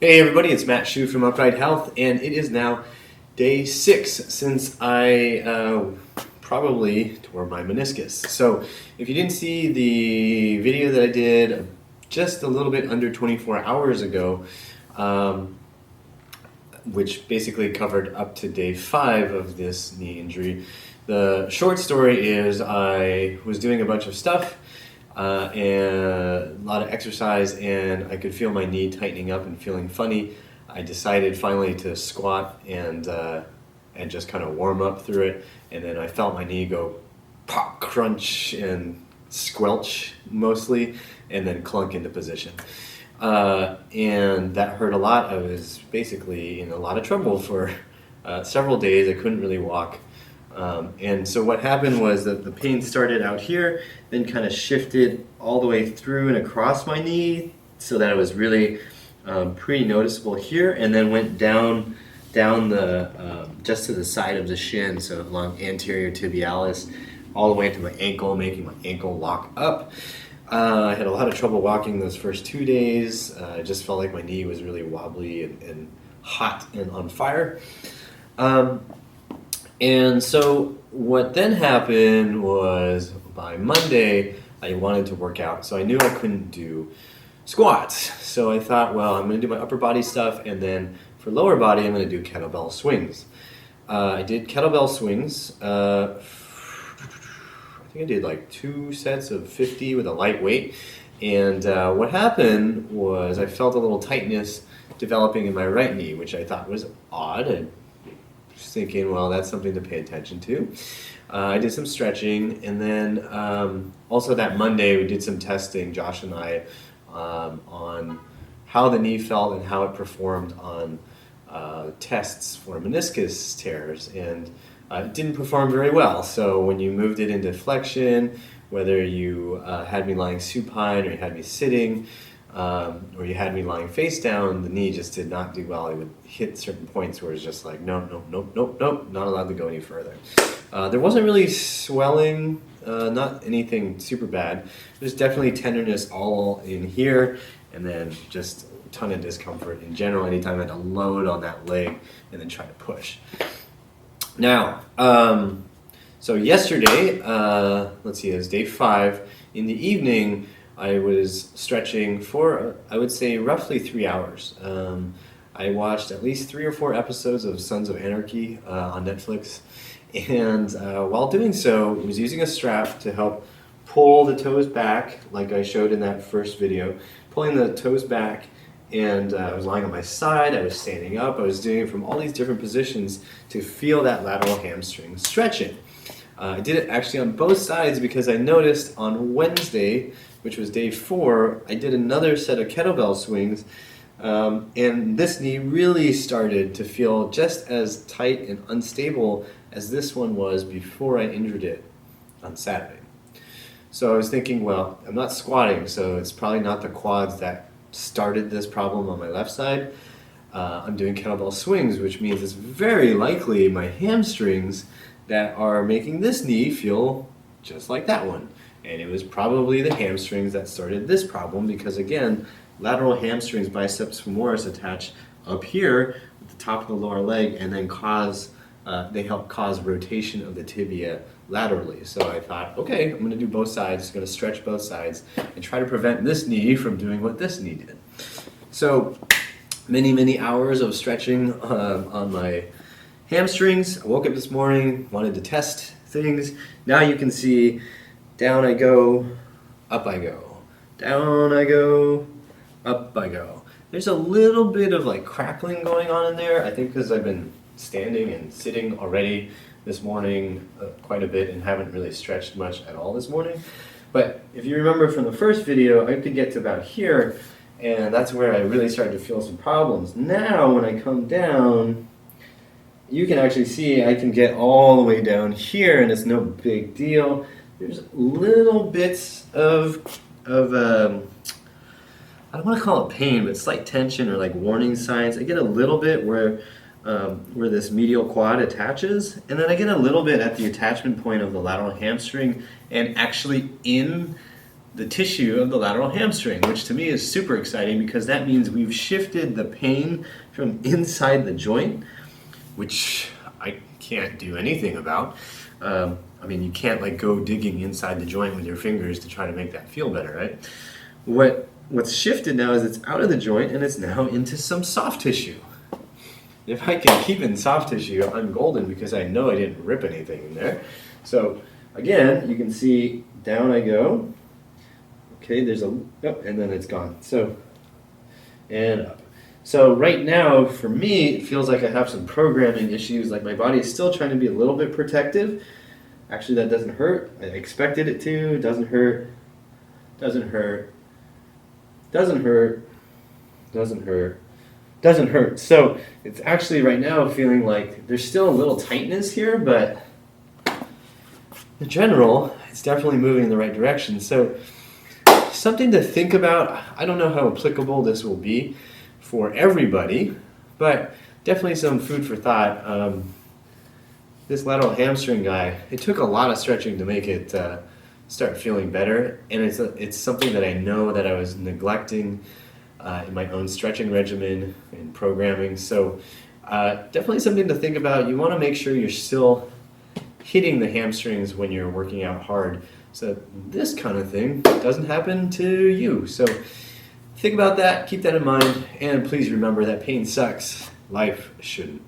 Hey everybody, it's Matt Shu from Upright Health, and it is now day 6 since I probably tore my meniscus. So if you didn't see the video that I did just a little bit under 24 hours ago, which basically covered up to day 5 of this knee injury, the short story is I was doing a bunch of stuff and a lot of exercise, and I could feel my knee tightening up and feeling funny. I decided finally to squat and just kind of warm up through it, and then I felt my knee go pop, crunch, and squelch mostly, and then clunk into position. And that hurt a lot. I was basically in a lot of trouble for several days. I couldn't really walk. And so what happened was that the pain started out here, then kind of shifted all the way through and across my knee so that it was really pretty noticeable here, and then went down the just to the side of the shin, so along anterior tibialis, all the way to my ankle, making my ankle lock up. I had a lot of trouble walking those first 2 days. I just felt like my knee was really wobbly and hot and on fire. And so what then happened was by Monday, I wanted to work out. So I knew I couldn't do squats. So I thought, well, I'm going to do my upper body stuff, and then for lower body, I'm going to do kettlebell swings. I did kettlebell swings. I think I did like 2 sets of 50 with a light weight. And what happened was I felt a little tightness developing in my right knee, which I thought was odd. I was thinking, well, that's something to pay attention to. I did some stretching, and then also that Monday we did some testing, Josh and I, on how the knee felt and how it performed on tests for meniscus tears, and it didn't perform very well. So when you moved it into flexion, whether you had me lying supine or you had me sitting, or you had me lying face down, the knee just did not do well. It would hit certain points where it's just like, nope, not allowed to go any further. There wasn't really swelling, not anything super bad. There's definitely tenderness all in here, and then just a ton of discomfort in general anytime I had to load on that leg and then try to push. Now, so yesterday, let's see, it was day 5. In the evening, I was stretching for, I would say, roughly 3 hours. I watched at least 3 or 4 episodes of Sons of Anarchy on Netflix, and while doing so, I was using a strap to help pull the toes back, like I showed in that first video, pulling the toes back, and I was lying on my side, I was standing up, I was doing it from all these different positions to feel that lateral hamstring stretching. I did it actually on both sides because I noticed on Wednesday, which was day 4, I did another set of kettlebell swings, and this knee really started to feel just as tight and unstable as this one was before I injured it on Saturday. So I was thinking, well, I'm not squatting, so it's probably not the quads that started this problem on my left side. I'm doing kettlebell swings, which means it's very likely my hamstrings that are making this knee feel just like that one. And it was probably the hamstrings that started this problem because, again, lateral hamstrings, biceps femoris, attach up here at the top of the lower leg, and then they help cause rotation of the tibia laterally. So I thought, okay, I'm going to do both sides, going to stretch both sides, and try to prevent this knee from doing what this knee did. So many hours of stretching on my hamstrings. I woke up this morning, wanted to test things. Now you can see down I go, up I go, down I go, up I go. There's a little bit of like crackling going on in there, I think because I've been standing and sitting already this morning quite a bit and haven't really stretched much at all this morning. But if you remember from the first video, I could get to about here, and that's where I really started to feel some problems. Now when I come down, you can actually see I can get all the way down here, and it's no big deal. There's little bits of I don't want to call it pain, but slight tension or like warning signs. I get a little bit where this medial quad attaches, and then I get a little bit at the attachment point of the lateral hamstring, and actually in the tissue of the lateral hamstring, which to me is super exciting because that means we've shifted the pain from inside the joint, which I can't do anything about. I mean, you can't like go digging inside the joint with your fingers to try to make that feel better, right? What's shifted now is it's out of the joint and it's now into some soft tissue. If I can keep in soft tissue, I'm golden because I know I didn't rip anything in there. So again, you can see down I go. Okay, there's and then it's gone. So, and up. So right now, for me, it feels like I have some programming issues, like my body is still trying to be a little bit protective. Actually, that doesn't hurt. I expected it to. It doesn't hurt. Doesn't hurt. Doesn't hurt. Doesn't hurt. Doesn't hurt. So it's actually right now feeling like there's still a little tightness here, but in general, it's definitely moving in the right direction. So something to think about. I don't know how applicable this will be for everybody, but definitely some food for thought. This lateral hamstring guy, it took a lot of stretching to make it start feeling better, and it's something that I know that I was neglecting in my own stretching regimen and programming. So definitely something to think about. You want to make sure you're still hitting the hamstrings when you're working out hard, so this kind of thing doesn't happen to you. So think about that, keep that in mind, and please remember that pain sucks. Life shouldn't.